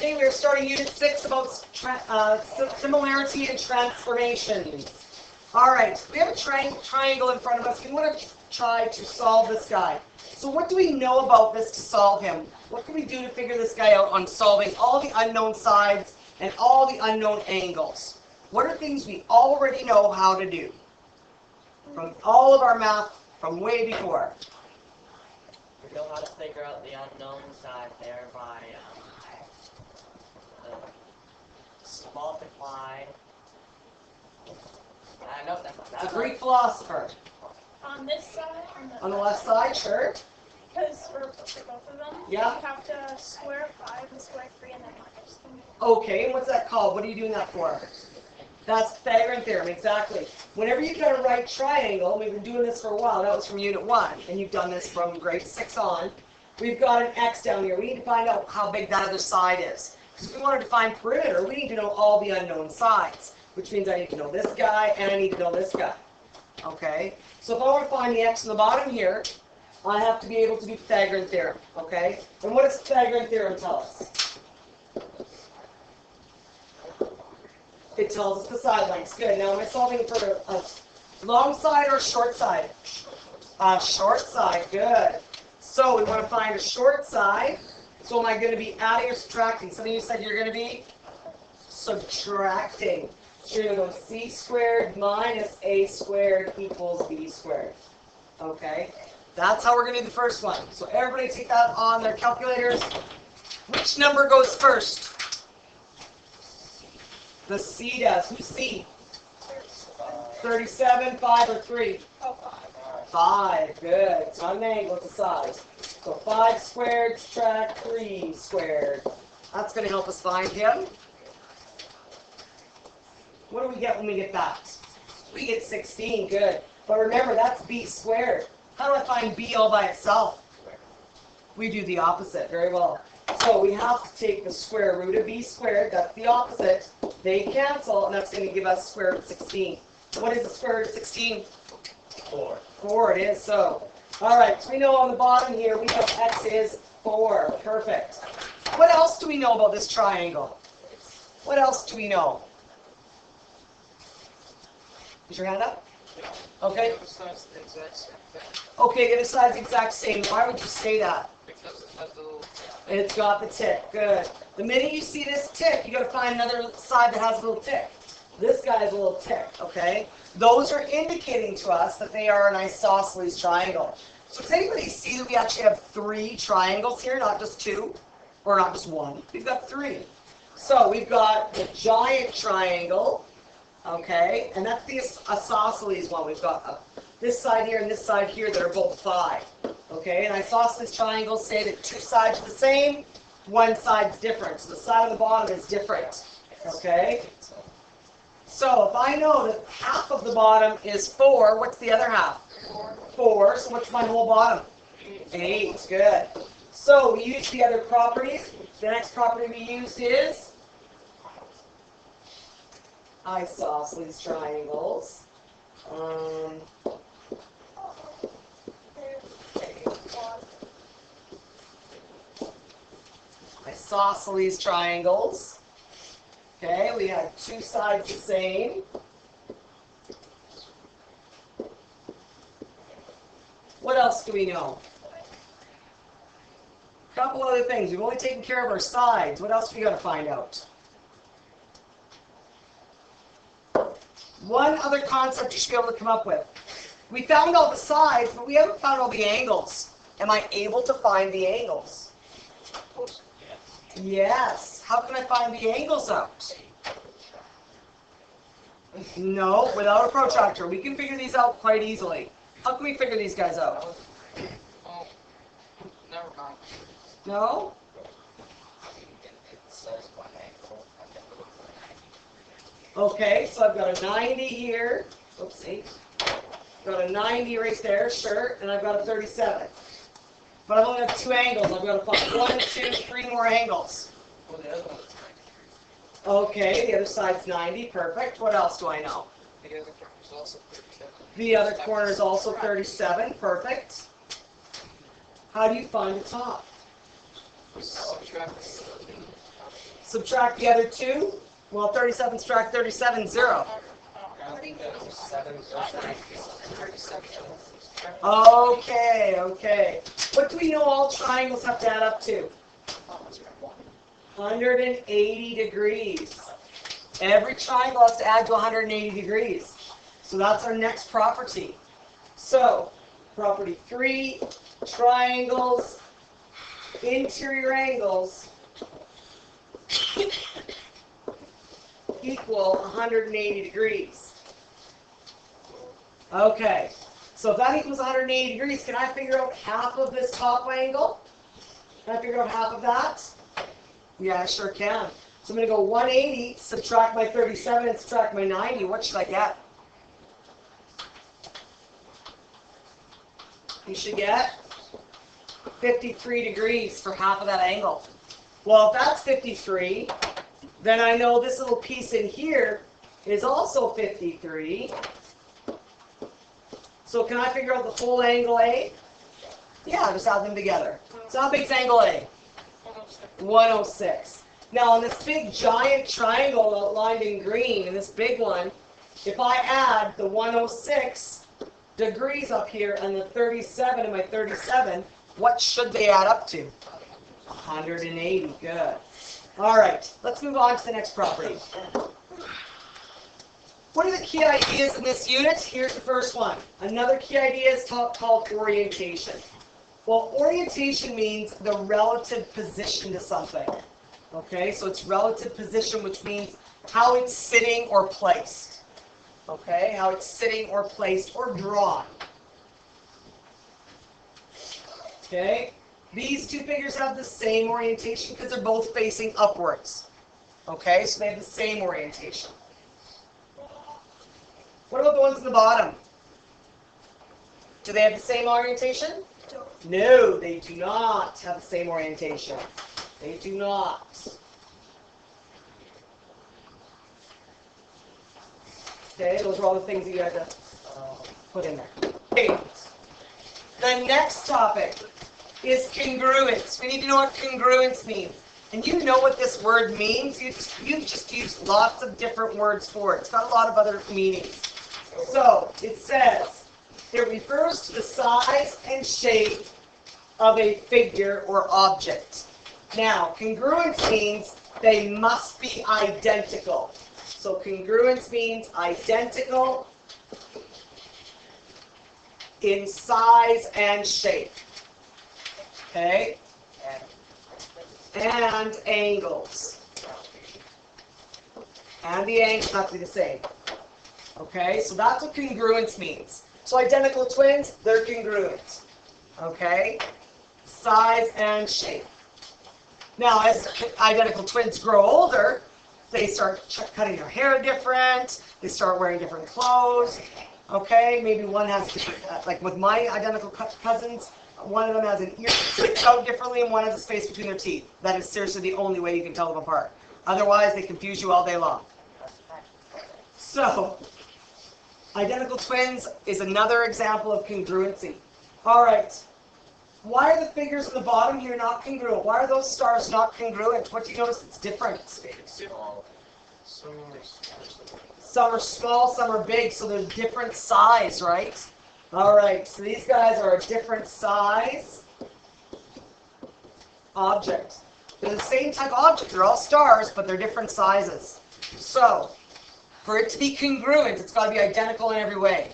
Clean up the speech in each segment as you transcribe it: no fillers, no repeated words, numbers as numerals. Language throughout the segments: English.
Okay, we're starting Unit 6 about similarity and transformations. All right, we have a triangle in front of us. We want to try to solve this guy. So what do we know about this to solve him? What can we do to figure this guy out on solving all the unknown sides and all the unknown angles? What are things we already know how to do from all of our math from way before? We know how to figure out the unknown side there by multiply. No, It's a Greek philosopher. On this side? On the left side, sure. Because for both of them, Yeah. you have to square 5 and square 3 and then minus them. Okay, and what's that called? What are you doing that for? That's Pythagorean theorem, exactly. Whenever you've got a right triangle, we've been doing this for a while, that was from Unit 1, and you've done this from grade 6 on, we've got an x down here. We need to find out how big that other side is. Because if we want to define perimeter, we need to know all the unknown sides, which means I need to know this guy, and I need to know this guy. Okay? So if I want to find the x in the bottom here, I have to be able to do Pythagorean theorem. Okay? And what does Pythagorean theorem tell us? It tells us the side lengths. Good. Now, am I solving for a long side or a short side? A short side. Good. So we want to find a short side. So am I going to be adding or subtracting? Some of you said you're going to be subtracting. So you're going to go c squared minus a squared equals b squared. Okay? That's how we're going to do the first one. So everybody take that on their calculators. Which number goes first? The C does. Who's C? 37, 5, or 3? Oh, 5. 5. Good. It's not an angle, it's a size. So 5 squared subtract 3 squared. That's going to help us find him. What do we get when we get that? We get 16. Good. But remember, that's b squared. How do I find b all by itself? We do the opposite. Very well. So we have to take the square root of b squared. That's the opposite. They cancel, and that's going to give us square root of 16. What is the square root of 16? 4. 4 it is. So, all right. So we know on the bottom here we know x is 4. Perfect. What else do we know about this triangle? What else do we know? Is your hand up? Okay. Okay, the other side's the exact same. Why would you say that? Because it has a little... It's got the tick. Good. The minute you see this tick, you got to find another side that has a little tick. This guy has a little tick, okay? Those are indicating to us that they are an isosceles triangle. So does anybody see that we actually have 3 triangles here, not just 2? Or not just 1? We've got 3. So we've got the giant triangle, okay? And that's the isosceles one. We've got this side here and this side here that are both 5. Okay, and isosceles triangles say that 2 sides are the same, 1 side's different. So the side on the bottom is different. Okay? So if I know that half of the bottom is 4, what's the other half? 4. So what's my whole bottom? 8. Good. So we use the other properties. The next property we used is isosceles triangles. Isosceles triangles. Okay, we have 2 sides the same. What else do we know? A couple other things. We've only taken care of our sides. What else do we got to find out? One other concept you should be able to come up with. We found all the sides, but we haven't found all the angles. Am I able to find the angles? Yes. How can I find the angles out? No, without a protractor. We can figure these out quite easily. How can we figure these guys out? Oh, never mind. No? Okay, so I've got a 90 here. Oopsie. Got a 90 right there, sure, and I've got a 37. But I've only got 2 angles. I've got to find 1, 2, 3 more angles. Well, the other one is 90. Okay, the other side's 90. Perfect. What else do I know? The other corner is also 37. The other corner is also 37. Perfect. How do you find the top? Subtract Subtract the other 2. Well, 37 subtract 37, 0. Okay, okay. What do we know all triangles have to add up to? 180 degrees. Every triangle has to add to 180 degrees. So that's our next property. So, property 3, triangles, interior angles equal 180 degrees. Okay, so if that equals 180 degrees, can I figure out half of this top angle? Can I figure out half of that? Yeah, I sure can. So I'm going to go 180, subtract my 37, and subtract my 90. What should I get? You should get 53 degrees for half of that angle. Well, if that's 53, then I know this little piece in here is also 53. So can I figure out the full angle A? Yeah, just add them together. So how big is angle A? 106. Now, in this big giant triangle outlined in green, in this big one, if I add the 106 degrees up here and the 37 and my 37, what should they add up to? 180. Good. All right, let's move on to the next property. What are the key ideas in this unit? Here's the first one. Another key idea is called orientation. Well, orientation means the relative position to something. Okay, so it's relative position, which means how it's sitting or placed. Okay, how it's sitting or placed or drawn. Okay, these two figures have the same orientation because they're both facing upwards. Okay, so they have the same orientation. What about the ones in the bottom? Do they have the same orientation? No, they do not have the same orientation. They do not. Okay, those are all the things that you had to put in there. Okay. The next topic is congruence. We need to know what congruence means. And you know what this word means. You've just used lots of different words for it. It's got a lot of other meanings. So, it says, it refers to the size and shape of a figure or object. Now, congruence means they must be identical. So congruence means identical in size and shape. Okay? And angles. And the angles have to be the same. Okay? So that's what congruence means. So identical twins, they're congruent. Okay? Size and shape. Now, as identical twins grow older, they start cutting their hair different. They start wearing different clothes. Okay, maybe one has different, like with my identical cousins, one of them has an ear that sticks out differently and one has a space between their teeth. That is seriously the only way you can tell them apart. Otherwise, they confuse you all day long. So, identical twins is another example of congruency. All right. Why are the figures in the bottom here not congruent? Why are those stars not congruent? What do you notice that's different? Some are small, some are big, so they're different size, right? All right, so these guys are a different size object. They're the same type of object. They're all stars, but they're different sizes. So, for it to be congruent, it's got to be identical in every way.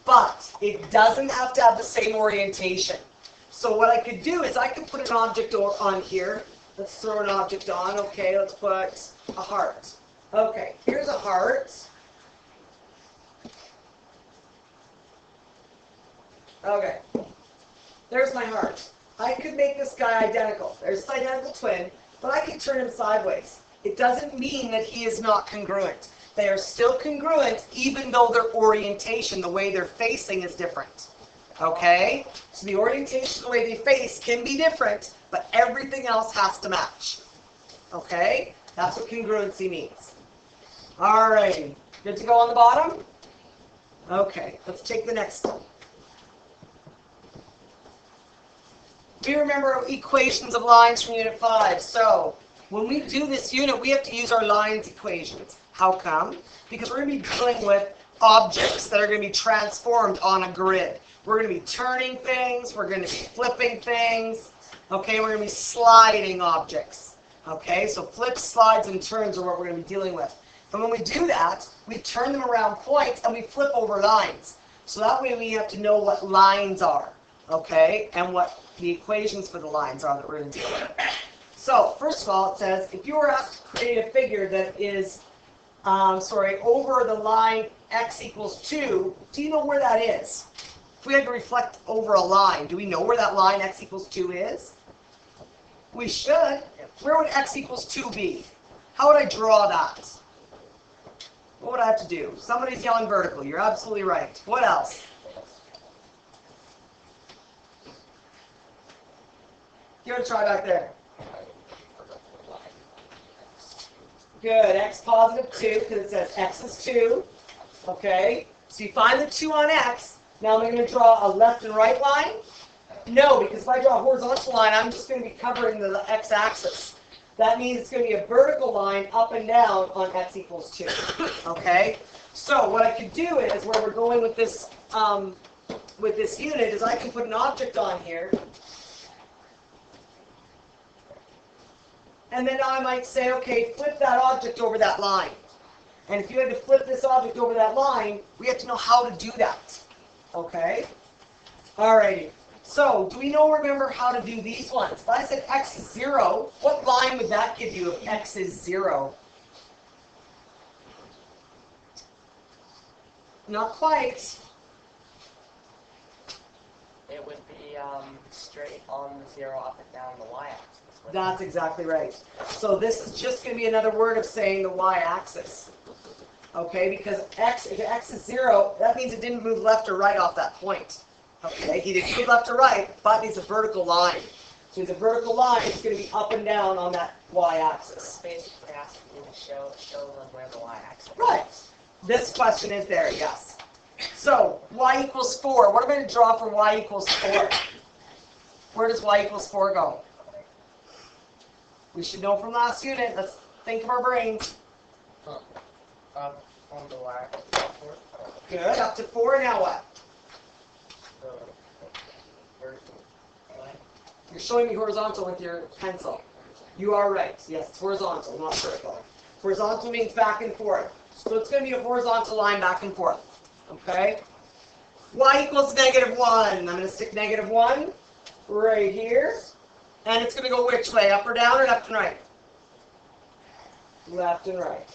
But it doesn't have to have the same orientation. So what I could do is I could put an object on here. Let's throw an object on. Okay, let's put a heart. Okay, here's a heart. Okay, there's my heart. I could make this guy identical. There's the identical twin, but I could turn him sideways. It doesn't mean that he is not congruent. They are still congruent even though their orientation, the way they're facing, is different. Okay? So the orientation, the way they face can be different, but everything else has to match. Okay? That's what congruency means. Alrighty. Good to go on the bottom? Okay, let's take the next one. We remember equations of lines from Unit 5. So, When we do this unit, we have to use our lines equations. How come? Because we're going to be dealing with objects that are going to be transformed on a grid. We're going to be turning things, we're going to be flipping things, okay, we're going to be sliding objects, okay, so flips, slides, and turns are what we're going to be dealing with. And when we do that, we turn them around points and we flip over lines. So that way we have to know what lines are, okay, and what the equations for the lines are that we're going to deal with. So, first of all, it says, if you were asked to create a figure that is, over the line x equals 2, do you know where that is? If we had to reflect over a line, do we know where that line x equals 2 is? We should. Where would x equals 2 be? How would I draw that? What would I have to do? Somebody's yelling vertical. You're absolutely right. What else? Give it a try back there. Good. X positive 2, because it says x is 2. Okay. So you find the 2 on x. Now am I going to draw a left and right line? No, because if I draw a horizontal line, I'm just going to be covering the x-axis. That means it's going to be a vertical line up and down on x equals 2. Okay? So what I could do is, where we're going with this unit, is I can put an object on here. And then I might say, okay, flip that object over that line. And if you had to flip this object over that line, we have to know how to do that. Okay? Alrighty. So, do we remember how to do these ones? If I said x is 0, what line would that give you if x is 0? Not quite. It would be straight on the 0 up and down the y-axis. That's exactly right. So this is just going to be another word of saying the y-axis. Okay, because if x is 0, that means it didn't move left or right off that point. Okay, he didn't move left or right, but it's a vertical line. So the vertical line is going to be up and down on that y-axis. Basically asking you to show them where the y-axis is. Right. This question is there, yes. So, y equals 4. What am I going to draw for y equals 4? Where does y equals 4 go? We should know from last unit. Let's think of our brains. Up on the y-axis. Good. Up to 4. Now what? You're showing me horizontal with your pencil. You are right. Yes, it's horizontal, not vertical. Horizontal means back and forth. So it's going to be a horizontal line back and forth. Okay? Y equals -1. I'm going to stick -1 right here. And it's going to go which way? Up or down or left and right? Left and right.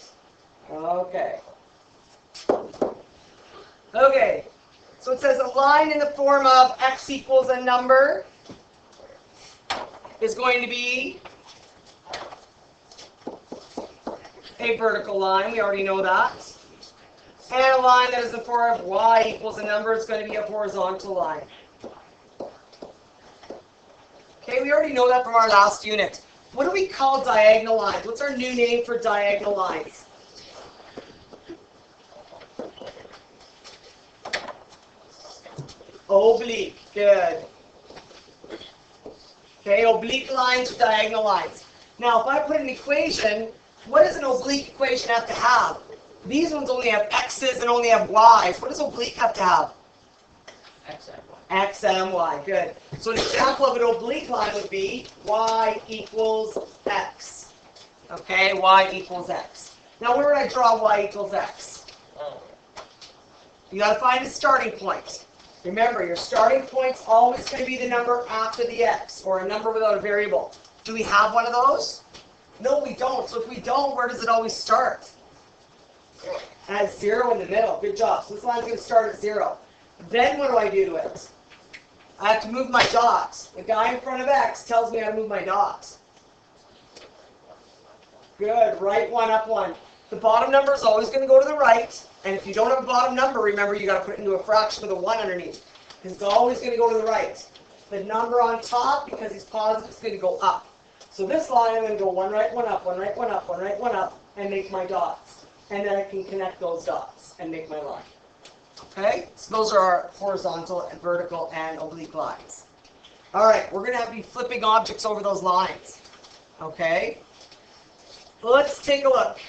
Okay. Okay. So it says a line in the form of x equals a number is going to be a vertical line. We already know that. And a line that is in the form of y equals a number is going to be a horizontal line. Okay, we already know that from our last unit. What do we call diagonal lines? What's our new name for diagonal lines? Oblique. Good. Okay, oblique lines or diagonal lines. Now, if I put an equation, what does an oblique equation have to have? These ones only have x's and only have y's. What does oblique have to have? X and y. X and y. Good. So an example of an oblique line would be y equals x. Okay, y equals x. Now, where would I draw y equals x? You got to find a starting point. Remember, your starting point's always going to be the number after the x, or a number without a variable. Do we have one of those? No, we don't. So if we don't, where does it always start? At 0 in the middle. Good job. So this line's going to start at 0. Then what do I do to it? I have to move my dots. The guy in front of x tells me how to move my dots. Good. Right one, up one. The bottom number is always going to go to the right. And if you don't have a bottom number, remember you got to put it into a fraction with a 1 underneath. Because it's always going to go to the right. The number on top, because it's positive, is going to go up. So this line, I'm going to go one right, one up, one right, one up, one right, one up, and make my dots. And then I can connect those dots and make my line. Okay? So those are our horizontal and vertical and oblique lines. All right, we're going to have to be flipping objects over those lines. Okay? let's take a look.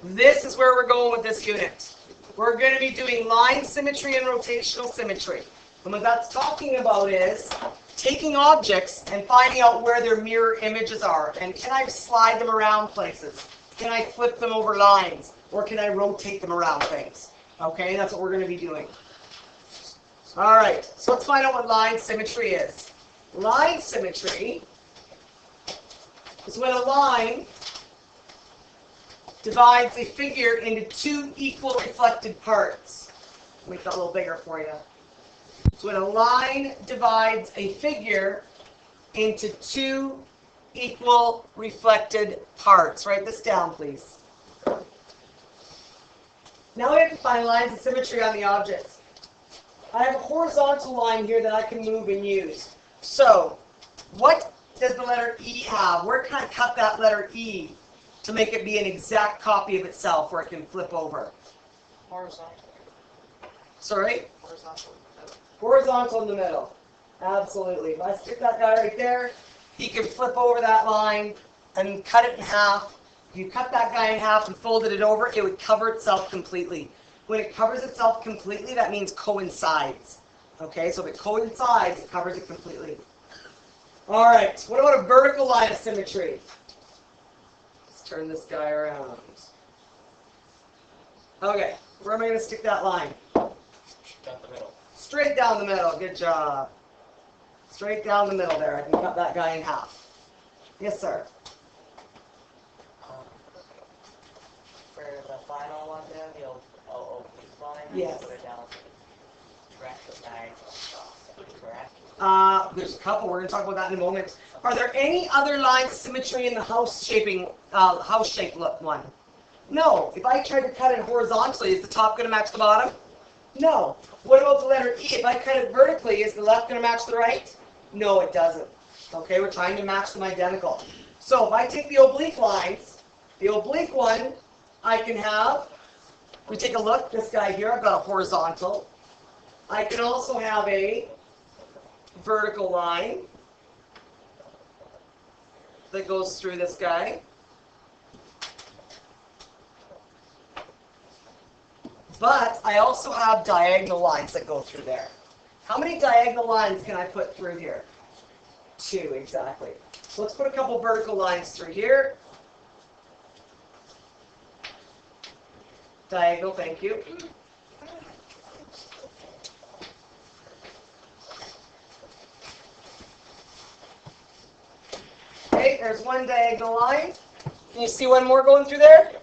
This is where we're going with this unit. We're going to be doing line symmetry and rotational symmetry. And what that's talking about is taking objects and finding out where their mirror images are. And can I slide them around places? Can I flip them over lines? Or can I rotate them around things? Okay, that's what we're going to be doing. All right, so let's find out what line symmetry is. Line symmetry is when a line divides a figure into two equal reflected parts. Make that a little bigger for you. So when a line divides a figure into two equal reflected parts. Write this down, please. Now we have to find lines of symmetry on the objects. I have a horizontal line here that I can move and use. So, what does the letter E have? Where can I cut that letter E to make it be an exact copy of itself where it can flip over? Horizontal. Sorry? Horizontal. Horizontal in the middle. Absolutely. If I stick that guy right there, he can flip over that line and cut it in half. If you cut that guy in half and folded it over, it would cover itself completely. When it covers itself completely, that means coincides. Okay, so if it coincides, it covers it completely. All right, what about a vertical line of symmetry? Let's turn this guy around. Okay, where am I going to stick that line? Down the middle. Straight down the middle. Good job. Straight down the middle there. I can cut that guy in half. Yes, sir. For the final one there, the oblique line, Yes. put it down track the diagonal. Correct? There's a couple. We're going to talk about that in a moment. Are there any other lines of symmetry in the house shape look one? No. If I tried to cut it horizontally, is the top going to match the bottom? No. What about the letter E? If I cut it vertically, is the left going to match the right? No, it doesn't. Okay, we're trying to match them identical. So if I take the oblique lines, the oblique one, I can have, we take a look, this guy here, I've got a horizontal. I can also have a vertical line that goes through this guy. But I also have diagonal lines that go through there. How many diagonal lines can I put through here? 2, exactly. So let's put a couple vertical lines through here. Diagonal, thank you. Okay, there's one diagonal line. Can you see one more going through there?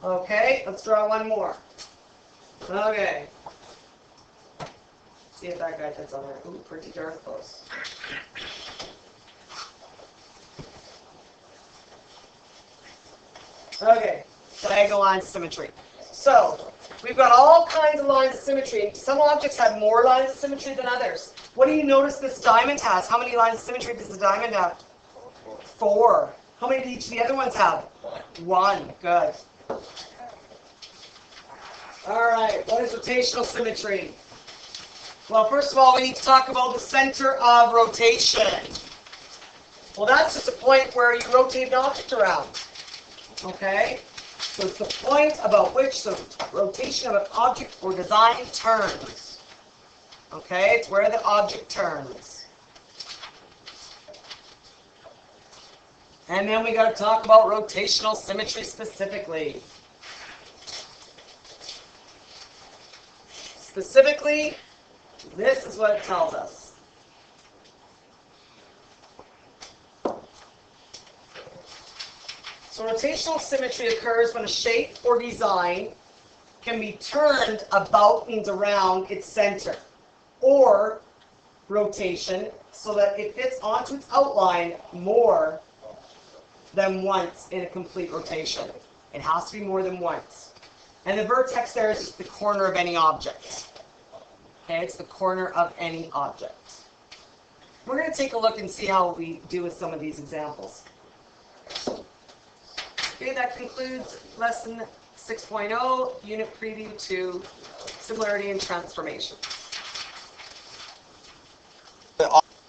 Okay, let's draw one more. Okay. See if that guy fits on there. Ooh, pretty darn close. Okay, diagonal line symmetry. So, we've got all kinds of lines of symmetry. Some objects have more lines of symmetry than others. What do you notice this diamond has? How many lines of symmetry does the diamond have? 4. How many do each of the other ones have? 1. Good. All right, what is rotational symmetry? Well, first of all, we need to talk about the center of rotation. Well, that's just a point where you rotate an object around. Okay? So it's the point about which the rotation of an object or design turns. Okay? It's where the object turns. And then we got to talk about rotational symmetry specifically. Specifically, this is what it tells us. So rotational symmetry occurs when a shape or design can be turned about and around its center, or rotation so that it fits onto its outline more than once in a complete rotation. It has to be more than once. And the vertex there is just the corner of any object. Okay, it's the corner of any object. We're going to take a look and see how we do with some of these examples. Okay, that concludes lesson 6.0, unit preview to similarity and transformation.